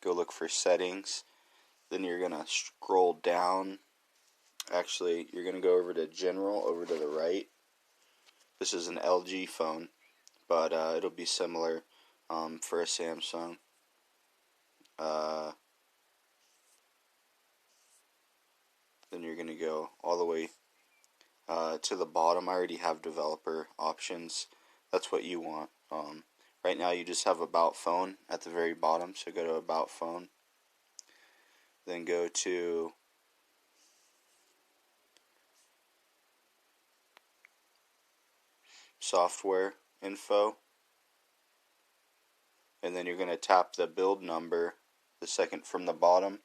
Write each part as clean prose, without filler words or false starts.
go look for settings. Then you're going to scroll down. Actually, you're going to go over to general, over to the right. This is an LG phone, but it'll be similar for a Samsung. Then you're going to go all the way to the bottom. I already have developer options. That's what you want. Right now you just have About Phone at the very bottom, so go to About Phone. Then go to Software Info. And then you're going to tap the build number, the second from the bottom.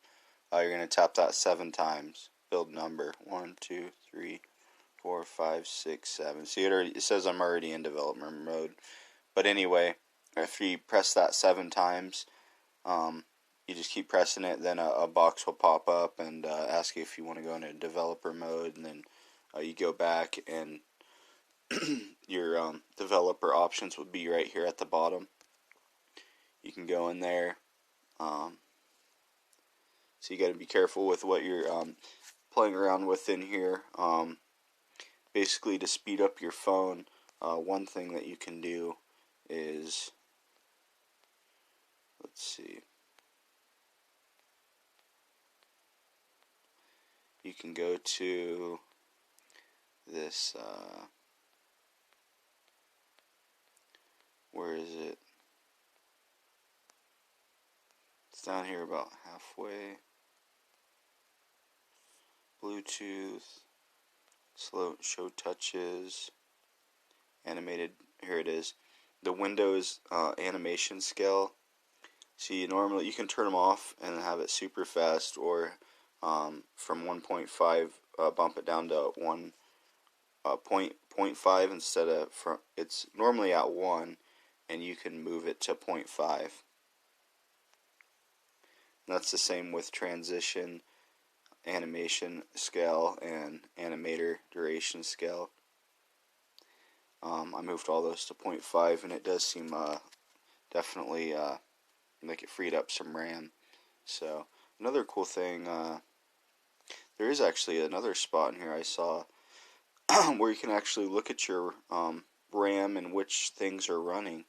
You're going to tap that 7 times. Build number 1, 2, 3, 4, 5, 6, 7. See, it says I'm already in development mode. But anyway, if you press that 7 times, you just keep pressing it, then a box will pop up and ask you if you want to go into developer mode, and then you go back, and your developer options would be right here at the bottom. You can go in there. So you got to be careful with what you're playing around with in here. Basically, to speed up your phone, one thing that you can do is, let's see, you can go to this, where is it? It's down here about halfway. Bluetooth, slow show touches, animated, here it is. The Windows animation scale. See, normally you can turn them off and have it super fast, or from 1.5 bump it down to 0.5 instead of it's normally at 1, and you can move it to 0.5. And that's the same with transition, animation scale, and animator duration scale. I moved all those to 0.5, and it does seem definitely like it freed up some RAM. So another cool thing, there is actually another spot in here I saw where you can actually look at your RAM and which things are running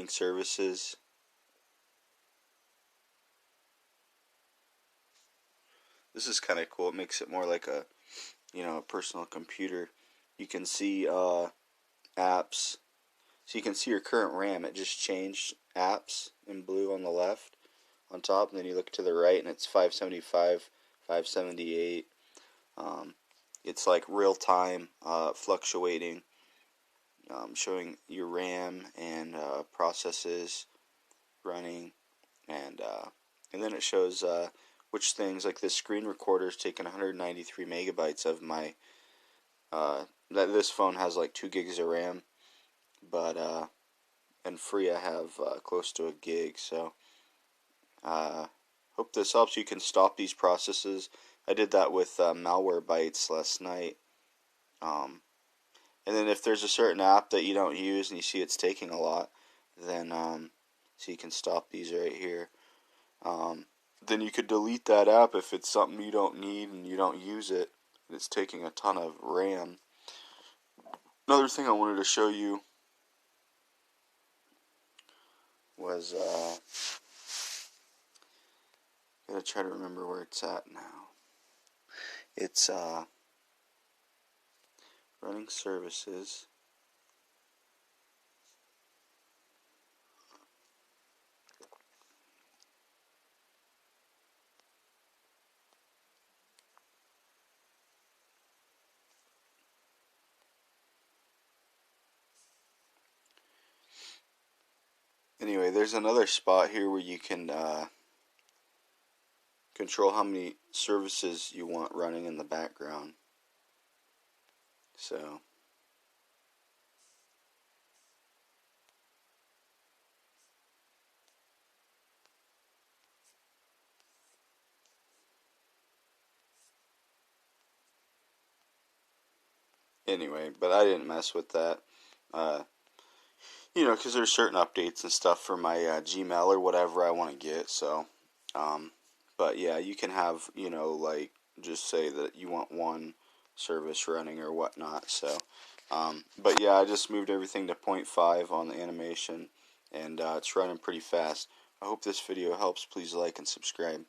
services. This is kind of cool. It makes it more like a personal computer. You can see apps. So you can see your current RAM. It just changed apps in blue on the left, on top, and then you look to the right, and it's 575, 578. It's like real time, fluctuating, showing your RAM and processes running, and then it shows which things, like this screen recorder is taking 193 megabytes of my. This phone has like 2 gigs of RAM, but and free I have close to a gig. So hope this helps. You can stop these processes. I did that with Malwarebytes last night. And then if there's a certain app that you don't use and you see it's taking a lot, then so you can stop these right here. Then you could delete that app if it's something you don't need and you don't use it, and it's taking a ton of RAM. Another thing I wanted to show you was, gotta try to remember where it's at now. It's running services. Anyway, there's another spot here where you can control how many services you want running in the background. So anyway, but I didn't mess with that. you know, because there's certain updates and stuff for my Gmail or whatever I want to get. So, but yeah, you can have, you know, like just say that you want one service running or whatnot. So, but yeah, I just moved everything to 0.5 on the animation, and it's running pretty fast. I hope this video helps. Please like and subscribe.